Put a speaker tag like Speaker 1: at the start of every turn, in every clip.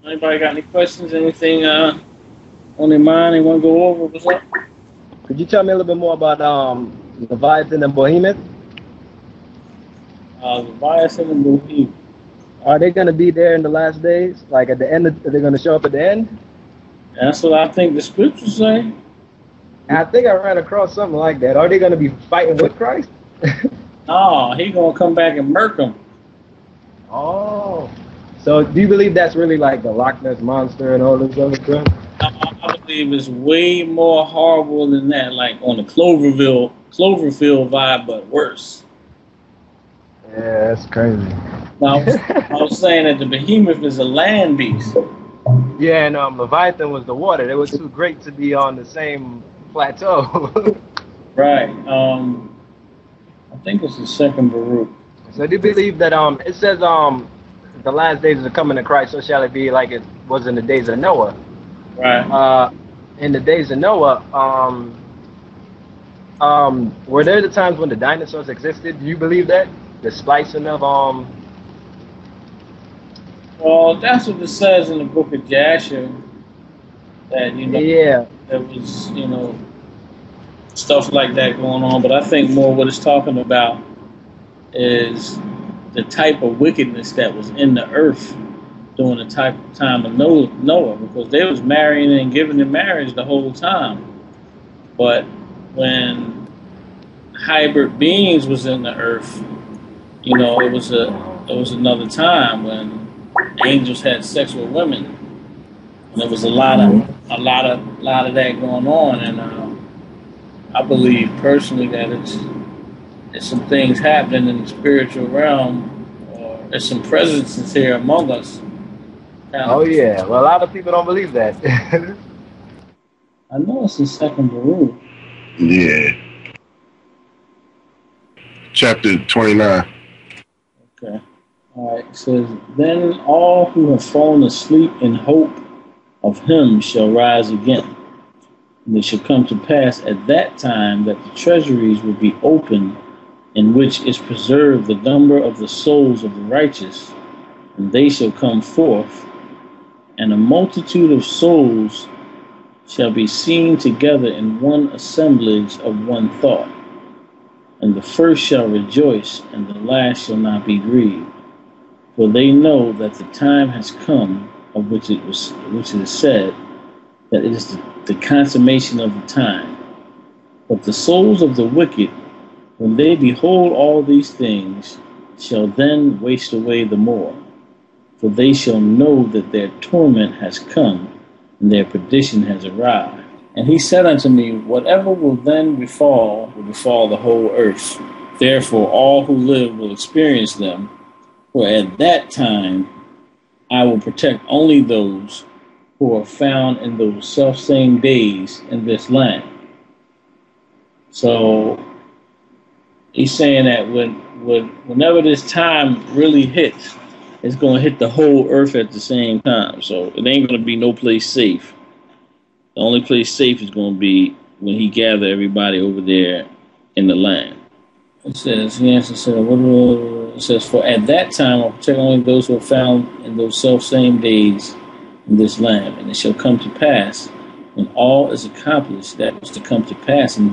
Speaker 1: Anybody got any questions? Anything on their mind they want to go over? What's up?
Speaker 2: Could you tell me a little bit more about Leviathan and Behemoth?
Speaker 1: Leviathan and Behemoth.
Speaker 2: Are they going to be there in the last days? Like at the end, are they going to show up at the end?
Speaker 1: That's what I think the scriptures say.
Speaker 2: And I think I ran across something like that. Are they going to be fighting with Christ?
Speaker 1: No, he's going to come back and murk them.
Speaker 2: Oh. So do you believe that's really like the Loch Ness Monster and all this other stuff?
Speaker 1: I believe it's way more horrible than that, like on the Cloverfield vibe, but worse.
Speaker 2: Yeah, that's crazy.
Speaker 1: Now, I was saying that the behemoth is a land beast.
Speaker 2: Yeah, and Leviathan was the water. They were too great to be on the same plateau.
Speaker 1: Right. I think it's the second Baruch.
Speaker 2: So do you believe that it says the last days are coming to Christ, so shall it be like it was in the days of Noah.
Speaker 1: Right.
Speaker 2: In the days of Noah, were there the times when the dinosaurs existed? Do you believe that? The splicing of
Speaker 1: Well, that's what it says in the book of Jasher. That
Speaker 2: yeah,
Speaker 1: there was stuff like that going on. But I think more what it's talking about is the type of wickedness that was in the earth during the time of Noah, because they was marrying and giving in marriage the whole time. But when hybrid beings was in the earth, it was another time when angels had sex with women, and there was a lot of that going on. And I believe personally that it's some things happening in the spiritual realm, or there's some presences here among us.
Speaker 2: Oh yeah, well a lot of people don't believe that.
Speaker 1: I know it's the second Baruch.
Speaker 3: Yeah. Chapter 29.
Speaker 1: Okay. All right. It says, "Then all who have fallen asleep in hope of him shall rise again. And it shall come to pass at that time that the treasuries will be opened, in which is preserved the number of the souls of the righteous, and they shall come forth, and a multitude of souls shall be seen together in one assemblage of one thought. And the first shall rejoice, and the last shall not be grieved. For they know that the time has come, of which it is said, that it is the consummation of the time. But the souls of the wicked, when they behold all these things, shall then waste away the more. For they shall know that their torment has come, and their perdition has arrived. And he said unto me, whatever will then befall, will befall the whole earth. Therefore all who live will experience them. For at that time I will protect only those who are found in those self-same days in this land." So he's saying that whenever this time really hits, it's going to hit the whole earth at the same time. So it ain't going to be no place safe. The only place safe is going to be when he gather everybody over there in the land. It says, it says, "For at that time I'll protect only those who are found in those self-same days in this land. And it shall come to pass, when all is accomplished that was to come to pass in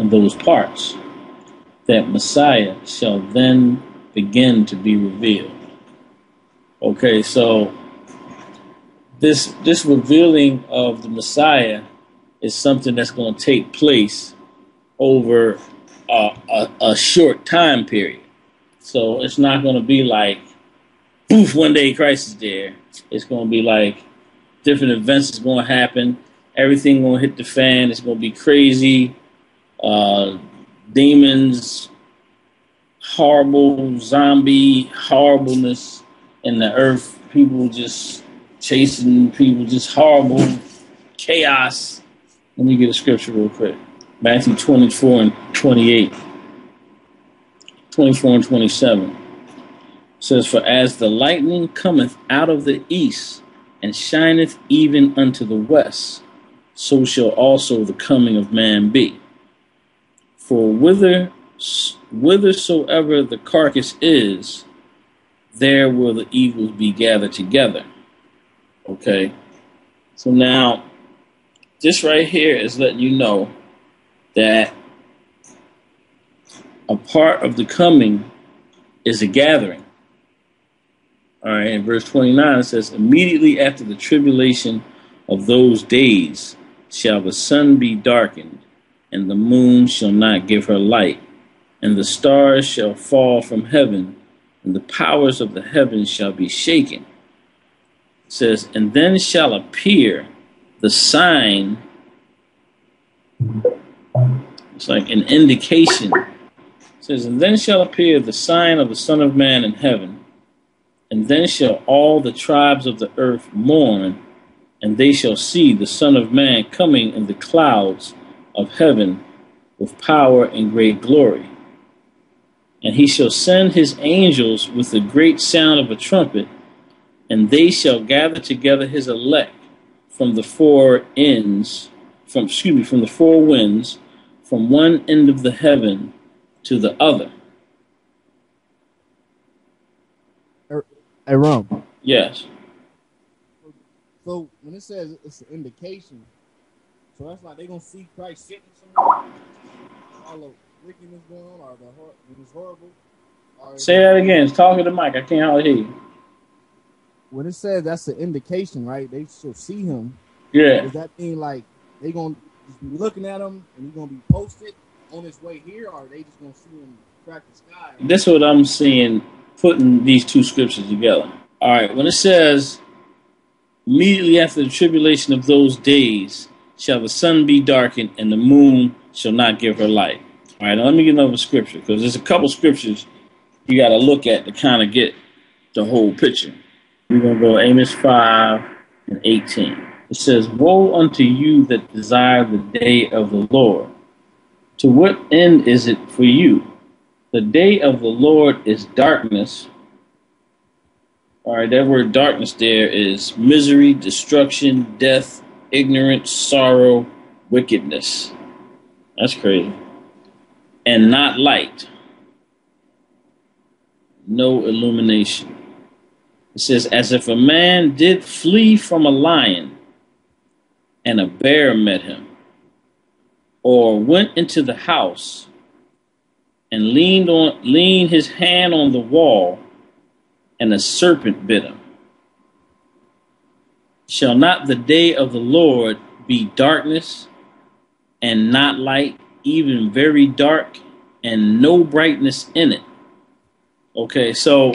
Speaker 1: those parts, that Messiah shall then begin to be revealed." Okay, so this revealing of the Messiah is something that's going to take place over a short time period. So it's not going to be like, poof, one day Christ is there. It's going to be like different events is going to happen. Everything going to hit the fan. It's going to be crazy. Demons, horrible zombie horribleness in the earth. People just chasing people, just horrible chaos. Let me get a scripture real quick. Matthew 24 and 28. 24 and 27. It says, "For as the lightning cometh out of the east, and shineth even unto the west, so shall also the coming of man be. For whithersoever the carcass is, there will the eagles be gathered together. Okay. So now, this right here is letting you know that a part of the coming is a gathering. All right, in verse 29 it says, immediately after the tribulation of those days shall the sun be darkened, and the moon shall not give her light, and the stars shall fall from heaven, and the powers of the heavens shall be shaken. It says, and then shall appear the sign. It's like an indication. It says, and then shall appear the sign of the Son of Man in heaven, and then shall all the tribes of the earth mourn, and they shall see the Son of Man coming in the clouds of heaven with power and great glory. And he shall send his angels with the great sound of a trumpet, and they shall gather together his elect from the four winds, from one end of the heaven to the other.
Speaker 4: Hey, Rum.
Speaker 1: Yes.
Speaker 4: So when it says it's an indication, so that's like they're gonna see Christ sitting somewhere, all the wickedness going on, or when it's horrible.
Speaker 1: Say that again. Talk to the mic. I can't hardly hear you.
Speaker 4: When it says that's an indication, right? They shall see him.
Speaker 1: Yeah.
Speaker 4: Does that mean like they gonna just be looking at him and he's gonna be posted on his way here, or are they just gonna see him crack the sky?
Speaker 1: This is what I'm seeing, putting these two scriptures together. All right. When it says, immediately after the tribulation of those days shall the sun be darkened, and the moon shall not give her light. All right. Now let me get another scripture, because there's a couple scriptures you got to look at to kind of get the whole picture. We're going to go Amos 5 and 18. It says, woe unto you that desire the day of the Lord. To what end is it for you? The day of the Lord is darkness. All right, that word darkness there is misery, destruction, death, ignorance, sorrow, wickedness. That's crazy. And not light. No illumination. It says, as if a man did flee from a lion and a bear met him, or went into the house and leaned his hand on the wall, and a serpent bit him. Shall not the day of the Lord be darkness and not light, even very dark, and no brightness in it? Okay, so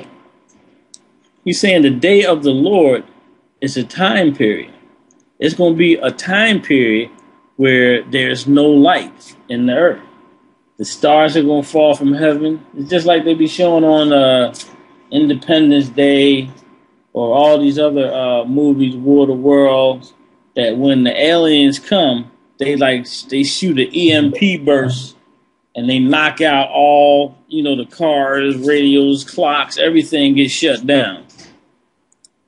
Speaker 1: he's saying the day of the Lord is a time period. It's going to be a time period where there's no light in the earth. The stars are going to fall from heaven. It's just like they be showing on Independence Day or all these other movies, War of the Worlds, that when the aliens come, they shoot an EMP burst and they knock out all, the cars, radios, clocks, everything gets shut down.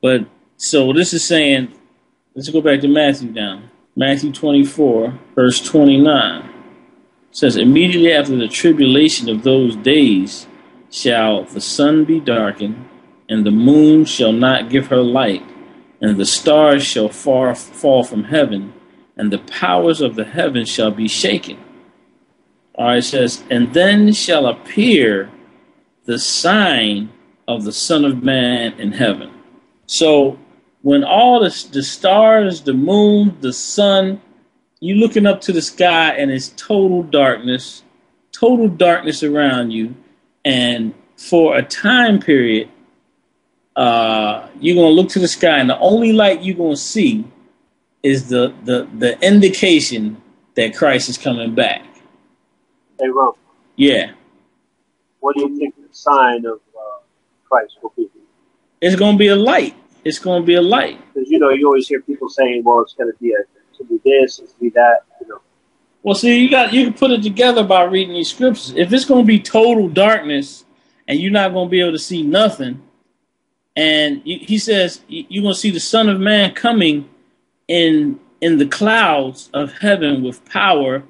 Speaker 1: But so this is saying, let's go back to Matthew now. Matthew 24, verse 29. It says, immediately after the tribulation of those days shall the sun be darkened, and the moon shall not give her light, and the stars shall fall from heaven, and the powers of the heavens shall be shaken. All right, it says, and then shall appear the sign of the Son of Man in heaven. So when all the stars, the moon, the sun, you looking up to the sky and it's total darkness around you. And for a time period, you're going to look to the sky and the only light you're going to see is the indication that Christ is coming back.
Speaker 5: Hey, Ron.
Speaker 1: Yeah.
Speaker 5: What do you think the sign of Christ will be?
Speaker 1: It's going to be a light. It's going to be a light.
Speaker 5: Because, you always hear people saying, well, it's going to be this, it's going to be that,
Speaker 1: Well, see, you can put it together by reading these scriptures. If it's going to be total darkness and you're not going to be able to see nothing, and he says you're going to see the Son of Man coming in the clouds of heaven with power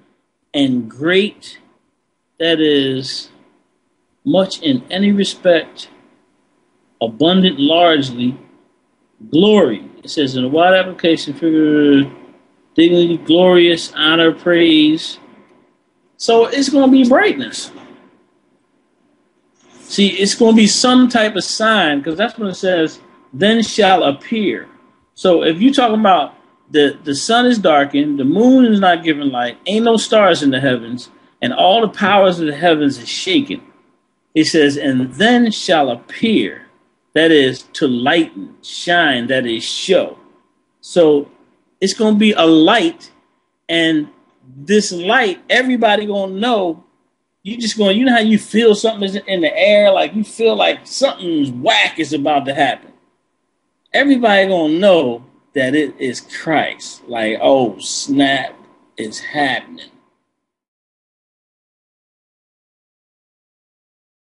Speaker 1: and great, that is, much in any respect, abundant largely, glory. It says in a wide application, figure dignity, glorious, honor, praise. So it's going to be brightness. See, it's going to be some type of sign, because that's when it says, then shall appear. So if you're talking about the sun is darkened, the moon is not giving light, ain't no stars in the heavens, and all the powers of the heavens is shaken. It says, and then shall appear. That is to lighten, shine, that is show. So it's going to be a light, and this light, everybody going to know. You just going, you know how you feel something is in the air, like you feel like something's whack is about to happen. Everybody going to know that it is Christ. Like, oh, snap, it's happening.